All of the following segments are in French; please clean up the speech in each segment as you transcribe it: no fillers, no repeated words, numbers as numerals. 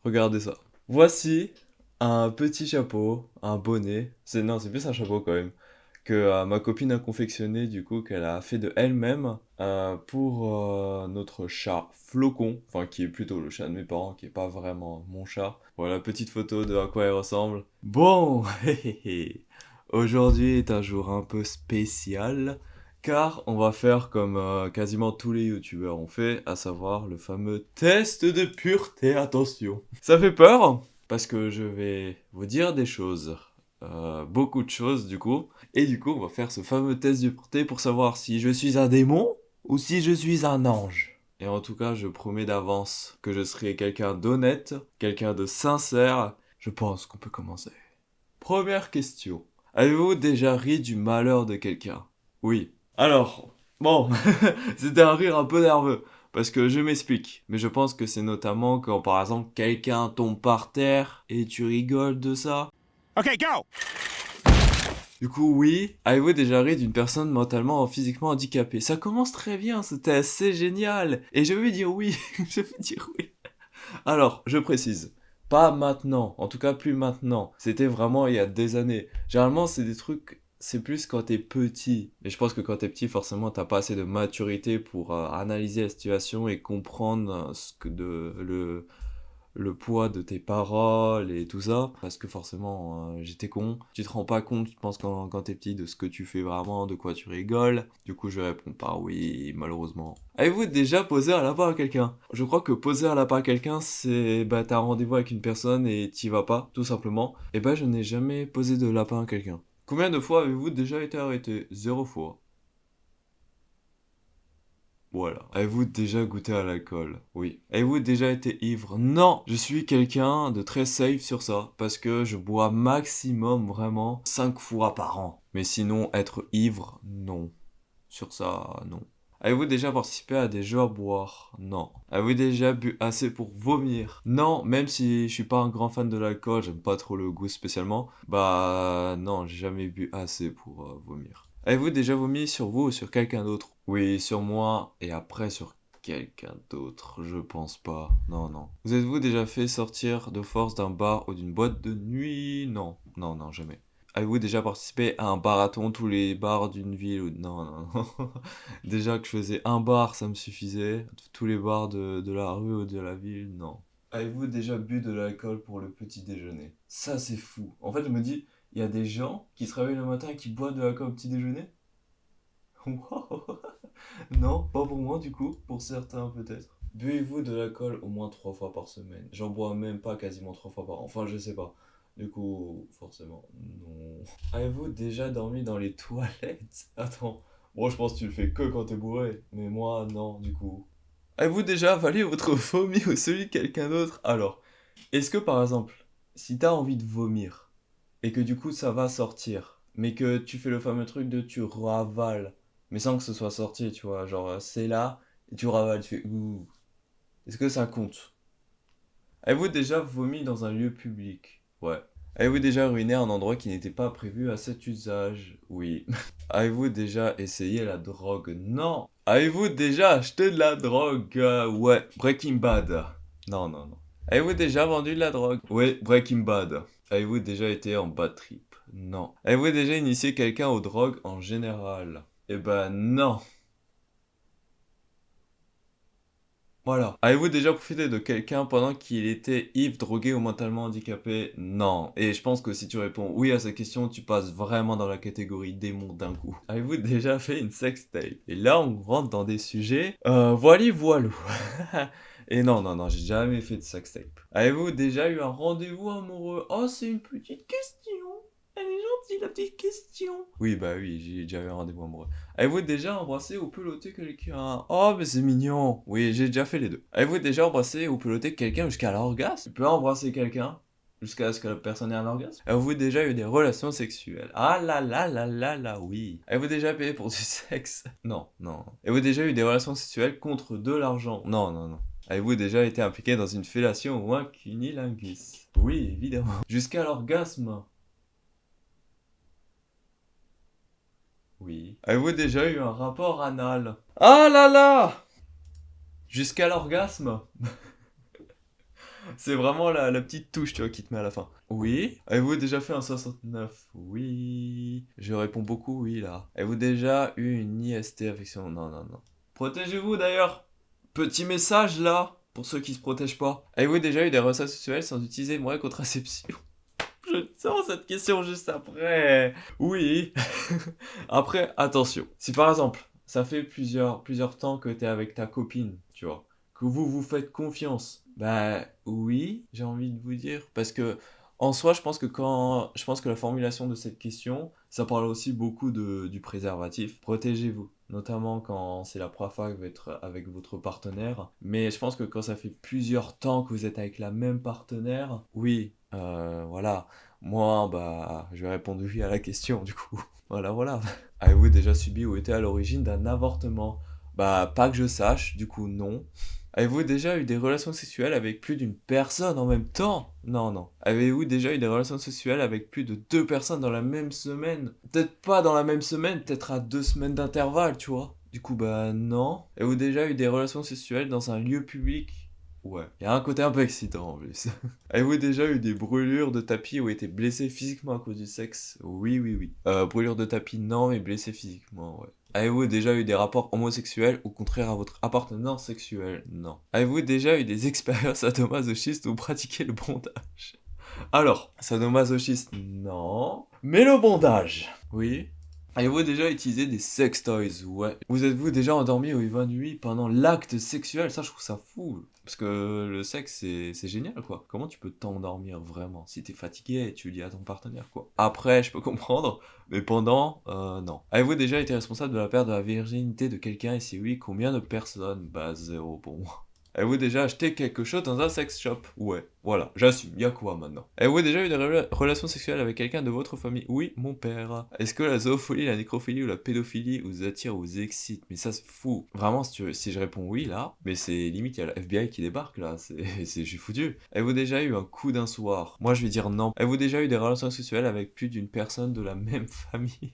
Regardez ça. Voici un petit chapeau, un bonnet. Non, c'est plus un chapeau quand même. Que ma copine a confectionné, du coup, qu'elle a fait de elle-même pour notre chat Flocon. Enfin, qui est plutôt le chat de mes parents, qui est pas vraiment mon chat. Voilà, petite photo de à quoi il ressemble. Bon, aujourd'hui est un jour un peu spécial. Car on va faire comme quasiment tous les youtubeurs ont fait, à savoir le fameux test de pureté. Attention. Ça fait peur, parce que je vais vous dire des choses. Beaucoup de choses du coup. Et du coup, on va faire ce fameux test de pureté pour savoir si je suis un démon ou si je suis un ange. Et en tout cas, je promets d'avance que je serai quelqu'un d'honnête, quelqu'un de sincère. Je pense qu'on peut commencer. Première question. Avez-vous déjà ri du malheur de quelqu'un? Oui. Alors, bon, c'était un rire un peu nerveux. Parce que je m'explique. Mais je pense que c'est notamment quand par exemple quelqu'un tombe par terre et tu rigoles de ça. Okay, go! Du coup, oui. Avez-vous déjà ri d'une personne mentalement ou physiquement handicapée? Ça commence très bien, c'était assez génial. Et je vais dire oui. Je vais dire oui. Alors, je précise. Pas maintenant, en tout cas plus maintenant. C'était vraiment il y a des années. Généralement, c'est des trucs, c'est plus quand t'es petit. Et je pense que quand t'es petit, forcément, t'as pas assez de maturité pour analyser la situation et comprendre le poids de tes paroles et tout ça. Parce que forcément, j'étais con. Tu te rends pas compte, je pense, quand t'es petit, de ce que tu fais vraiment, de quoi tu rigoles. Du coup, je réponds pas oui, malheureusement. Avez-vous déjà posé un lapin à quelqu'un? Je crois que poser un lapin à quelqu'un, c'est bah t'as un rendez-vous avec une personne et t'y vas pas, tout simplement. Et bah je n'ai jamais posé de lapin à quelqu'un. Combien de fois avez-vous déjà été arrêté? 0 fois. Voilà. Avez-vous déjà goûté à l'alcool? Oui. Avez-vous déjà été ivre? Non! Je suis quelqu'un de très safe sur ça, parce que je bois maximum vraiment 5 fois par an. Mais sinon, être ivre, non. Sur ça, non. Avez-vous déjà participé à des jeux à boire? Non. Avez-vous déjà bu assez pour vomir? Non, même si je suis pas un grand fan de l'alcool, j'aime pas trop le goût spécialement. Bah non, j'ai jamais bu assez pour vomir. Avez-vous déjà vomi sur vous ou sur quelqu'un d'autre? Oui, sur moi et après sur quelqu'un d'autre, je pense pas. Non, non. Vous êtes-vous déjà fait sortir de force d'un bar ou d'une boîte de nuit? Non, non, non, jamais. Avez-vous déjà participé à un marathon, tous les bars d'une ville ou... Non, non, non. Déjà que je faisais un bar, ça me suffisait. Tous les bars de la rue ou de la ville, non. Avez-vous déjà bu de l'alcool pour le petit déjeuner? Ça, c'est fou. En fait, je me dis, il y a des gens qui se réveillent le matin et qui boivent de l'alcool au petit déjeuner? Waouh. Non, pas pour moi du coup, pour certains peut-être. Buvez-vous de l'alcool au moins 3 fois par semaine? J'en bois même pas quasiment 3 fois par an. Enfin, je sais pas. Du coup, forcément, non. Avez-vous déjà dormi dans les toilettes? Attends. Bon, je pense que tu le fais que quand t'es bourré. Mais moi, non, du coup. Avez-vous déjà avalé votre vomi ou celui de quelqu'un d'autre? Alors, est-ce que par exemple, si t'as envie de vomir, et que du coup ça va sortir, mais que tu fais le fameux truc de tu ravales, mais sans que ce soit sorti, tu vois, genre c'est là, et tu ravales, tu fais ouh. Est-ce que ça compte? Avez-vous déjà vomi dans un lieu public? Ouais. Avez-vous déjà ruiné un endroit qui n'était pas prévu à cet usage? Oui. Avez-vous déjà essayé la drogue? Non. Avez-vous déjà acheté de la drogue? Ouais. Breaking Bad. Non, non, non. Avez-vous déjà vendu de la drogue? Oui, Breaking Bad. Avez-vous déjà été en bad trip? Non. Avez-vous déjà initié quelqu'un aux drogues en général? Eh ben non. Voilà. Avez-vous déjà profité de quelqu'un pendant qu'il était ivre, drogué ou mentalement handicapé? Non. Et je pense que si tu réponds oui à cette question, tu passes vraiment dans la catégorie démon d'un coup. Avez-vous déjà fait une sextape? Et là, on rentre dans des sujets, voili voilou. Et non, non, non, j'ai jamais fait de sextape. Avez-vous déjà eu un rendez-vous amoureux? Oh, c'est une petite question. Elle est gentille, la petite question. Oui, bah oui, j'ai déjà eu un rendez-vous amoureux. Avez-vous déjà embrassé ou peloté quelqu'un? Oh, mais c'est mignon. Oui, j'ai déjà fait les deux. Avez-vous déjà embrassé ou peloté quelqu'un jusqu'à l'orgasme? Tu peux embrasser quelqu'un jusqu'à ce que la personne ait un orgasme? Avez-vous déjà eu des relations sexuelles? Ah là là là là là, oui. Avez-vous déjà payé pour du sexe? Non, non. Avez-vous déjà eu des relations sexuelles contre de l'argent? Non, non, non. Avez-vous déjà été impliqué dans une fellation ou un cunilingus? Oui, évidemment. Jusqu'à l'orgasme? Oui. Avez-vous déjà eu un rapport anal? Ah là là! Jusqu'à l'orgasme? C'est vraiment la petite touche, tu vois, qui te met à la fin. Oui. Avez-vous déjà fait un 69? Oui. Je réponds beaucoup oui, là. Avez-vous déjà eu une IST affection? Non, non, non. Protégez-vous, d'ailleurs. Petit message, là, pour ceux qui se protègent pas. Avez-vous déjà eu des relations sexuelles sans utiliser moyen de contraception? Je sens cette question juste après. Oui. Après, attention. Si par exemple, ça fait plusieurs temps que t'es avec ta copine, tu vois, que vous vous faites confiance, bah oui, j'ai envie de vous dire. Parce que en soi, je pense que la formulation de cette question, ça parle aussi beaucoup du préservatif. Protégez-vous. Notamment quand c'est la première fois que vous êtes avec votre partenaire. Mais je pense que quand ça fait plusieurs temps que vous êtes avec la même partenaire, oui, voilà. Moi, bah, je vais répondre oui à la question, du coup. Voilà, voilà. Avez-vous déjà subi ou été à l'origine d'un avortement? Bah, pas que je sache, du coup, non. Avez-vous déjà eu des relations sexuelles avec plus d'une personne en même temps? Non, non. Avez-vous déjà eu des relations sexuelles avec plus de deux personnes dans la même semaine? Peut-être pas dans la même semaine, peut-être à 2 semaines d'intervalle, tu vois. Du coup, bah, non. Avez-vous déjà eu des relations sexuelles dans un lieu public? Ouais. Il y a un côté un peu excitant en plus. Avez-vous déjà eu des brûlures de tapis ou été blessé physiquement à cause du sexe? Oui, oui, oui. Brûlure de tapis, non, mais blessé physiquement, ouais. Avez-vous déjà eu des rapports homosexuels ou contraires à votre appartenance sexuelle? Non. Avez-vous déjà eu des expériences sadomasochistes ou pratiqué le bondage? Alors, sadomasochiste, non. Mais le bondage? Oui. Avez-vous déjà utilisé des sex toys? Ouais. Vous êtes-vous déjà endormi ou évanoui pendant l'acte sexuel? Ça, je trouve ça fou. Parce que le sexe, c'est génial, quoi. Comment tu peux t'endormir vraiment? Si t'es fatigué, tu le dis à ton partenaire, quoi. Après, je peux comprendre, mais pendant, non. Avez-vous déjà été responsable de la perte de la virginité de quelqu'un? Et si oui, combien de personnes? Bah, zéro pour moi. Avez-vous déjà acheté quelque chose dans un sex shop? Ouais, voilà, j'assume, y'a quoi maintenant? Avez-vous déjà eu des relations sexuelles avec quelqu'un de votre famille? Oui, mon père. Est-ce que la zoophilie, la nécrophilie ou la pédophilie vous attire ou vous excite? Mais ça, c'est fou. Vraiment, si je réponds oui, là, mais c'est limite, il y a la FBI qui débarque, là, je suis foutu. Avez-vous déjà eu un coup d'un soir? Moi, je vais dire non. Avez-vous déjà eu des relations sexuelles avec plus d'une personne de la même famille?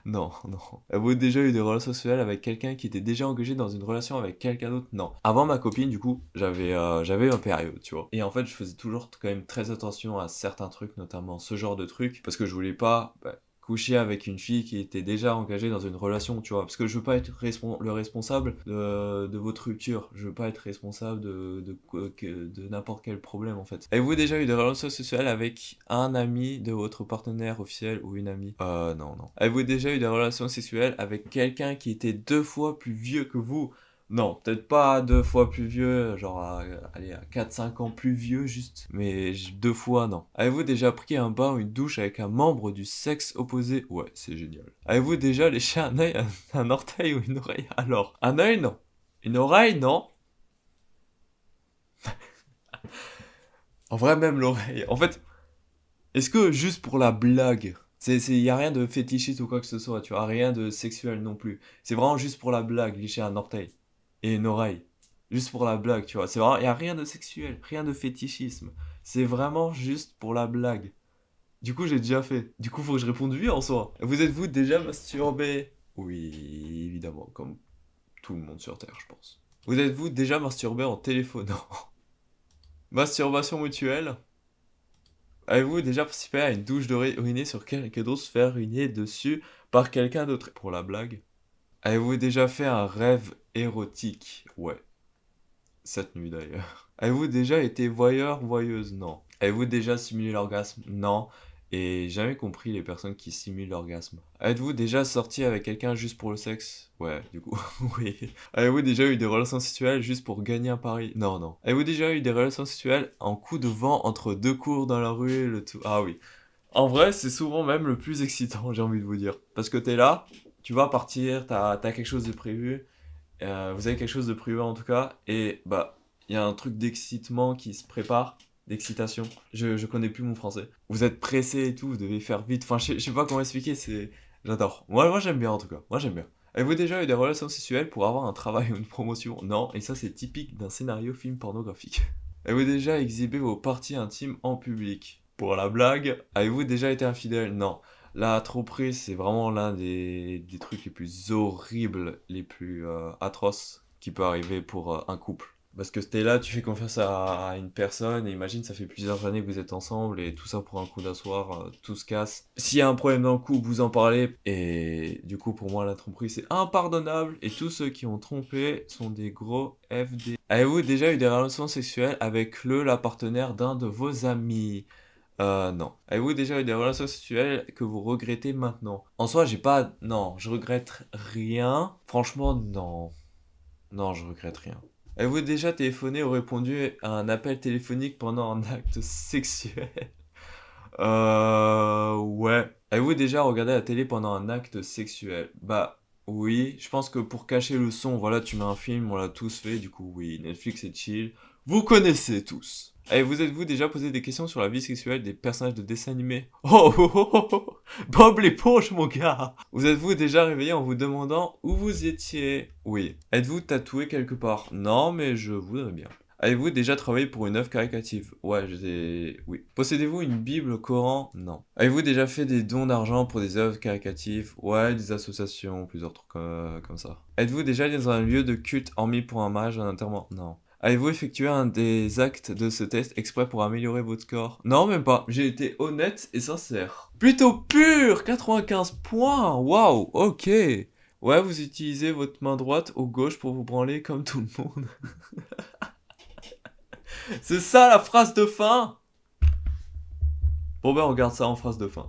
Non, non. Avez-vous déjà eu des relations sexuelles avec quelqu'un qui était déjà engagé dans une relation avec quelqu'un d'autre? Non. Avant ma copine, du coup, j'avais un période, tu vois. Et en fait, je faisais toujours quand même très attention à certains trucs, notamment ce genre de trucs, parce que je voulais pas coucher avec une fille qui était déjà engagée dans une relation, tu vois. Parce que je veux pas être le responsable de votre rupture. Je veux pas être responsable de n'importe quel problème, en fait. Avez-vous déjà eu des relations sexuelles avec un ami de votre partenaire officiel ou une amie? Non, non. Avez-vous déjà eu des relations sexuelles avec quelqu'un qui était 2 fois plus vieux que vous? Non, peut-être pas 2 fois plus vieux, genre allez, à 4-5 ans plus vieux juste, mais 2 fois non. Avez-vous déjà pris un bain ou une douche avec un membre du sexe opposé? Ouais, c'est génial. Avez-vous déjà léché un œil, un orteil ou une oreille? Alors, un œil non. Une oreille non. En vrai, même l'oreille. En fait, est-ce que juste pour la blague, y a rien de fétichiste ou quoi que ce soit, tu vois, rien de sexuel non plus. C'est vraiment juste pour la blague, lécher un orteil et une oreille. Juste pour la blague, tu vois. C'est vraiment, y a rien de sexuel, rien de fétichisme. C'est vraiment juste pour la blague. Du coup, j'ai déjà fait. Du coup, faut que je réponde oui en soi. Vous êtes-vous déjà masturbé? Oui, évidemment, comme tout le monde sur Terre, je pense. Vous êtes-vous déjà masturbé en téléphonant? Masturbation mutuelle? Avez-vous déjà participé à une douche urinée sur quelqu'un d'autre, se faire uriner dessus par quelqu'un d'autre? Pour la blague. Avez-vous déjà fait un rêve érotique? Ouais, cette nuit d'ailleurs. Avez-vous déjà été voyeur, voyeuse? Non. Avez-vous déjà simulé l'orgasme? Non. Et jamais compris les personnes qui simulent l'orgasme. Êtes-vous déjà sorti avec quelqu'un juste pour le sexe? Ouais, du coup, oui. Avez-vous déjà eu des relations sexuelles juste pour gagner un pari? Non, non. Avez-vous déjà eu des relations sexuelles en coup de vent entre deux cours dans la rue, le tout? Ah oui. En vrai, c'est souvent même le plus excitant, j'ai envie de vous dire. Parce que t'es là, tu vas partir, t'as quelque chose de prévu, vous avez quelque chose de prévu en tout cas, et bah, il y a un truc d'excitement qui se prépare, d'excitation. Je connais plus mon français. Vous êtes pressé et tout, vous devez faire vite. Enfin, je sais pas comment expliquer, c'est. J'adore. Moi j'aime bien en tout cas. Moi j'aime bien. Avez-vous déjà eu des relations sexuelles pour avoir un travail ou une promotion? Non, et ça c'est typique d'un scénario film pornographique. Avez-vous déjà exhibé vos parties intimes en public? Pour la blague, avez-vous déjà été infidèle? Non. La tromperie, c'est vraiment l'un des trucs les plus horribles, les plus atroces qui peut arriver pour un couple. Parce que t'es là, tu fais confiance à une personne, et imagine, ça fait plusieurs années que vous êtes ensemble, et tout ça pour un coup d'un soir, tout se casse. S'il y a un problème dans le couple, vous en parlez, et du coup, pour moi, la tromperie, c'est impardonnable, et tous ceux qui ont trompé sont des gros FD. Avez-vous déjà eu des relations sexuelles avec la partenaire d'un de vos amis? Non. Avez-vous déjà eu des relations sexuelles que vous regrettez maintenant? En soi, j'ai pas... Non, je regrette rien. Franchement, non. Non, je regrette rien. Avez-vous déjà téléphoné ou répondu à un appel téléphonique pendant un acte sexuel? Ouais. Avez-vous déjà regardé la télé pendant un acte sexuel? Bah, oui. Je pense que pour cacher le son, voilà, tu mets un film, on l'a tous fait, du coup, oui. Netflix et chill. Vous connaissez tous. Et vous êtes-vous déjà posé des questions sur la vie sexuelle des personnages de dessins animés? Oh, oh, oh, oh, oh. Bob l'éponge, mon gars! Vous êtes-vous déjà réveillé en vous demandant où vous étiez? Oui. Êtes-vous tatoué quelque part? Non, mais je voudrais bien. Avez-vous déjà travaillé pour une œuvre caritative? Ouais, Oui. Possédez-vous une Bible, Coran? Non. Avez-vous déjà fait des dons d'argent pour des œuvres caritatives? Ouais, des associations, plusieurs trucs comme ça. Êtes-vous déjà allé dans un lieu de culte hormis pour un mariage, un enterrement? Non. Avez-vous effectué un des actes de ce test exprès pour améliorer votre score? Non, même pas. J'ai été honnête et sincère. Plutôt pur! 95 points! Waouh, ok. Ouais, vous utilisez votre main droite ou gauche pour vous branler comme tout le monde. C'est ça la phrase de fin? Bon ben on regarde ça en phrase de fin.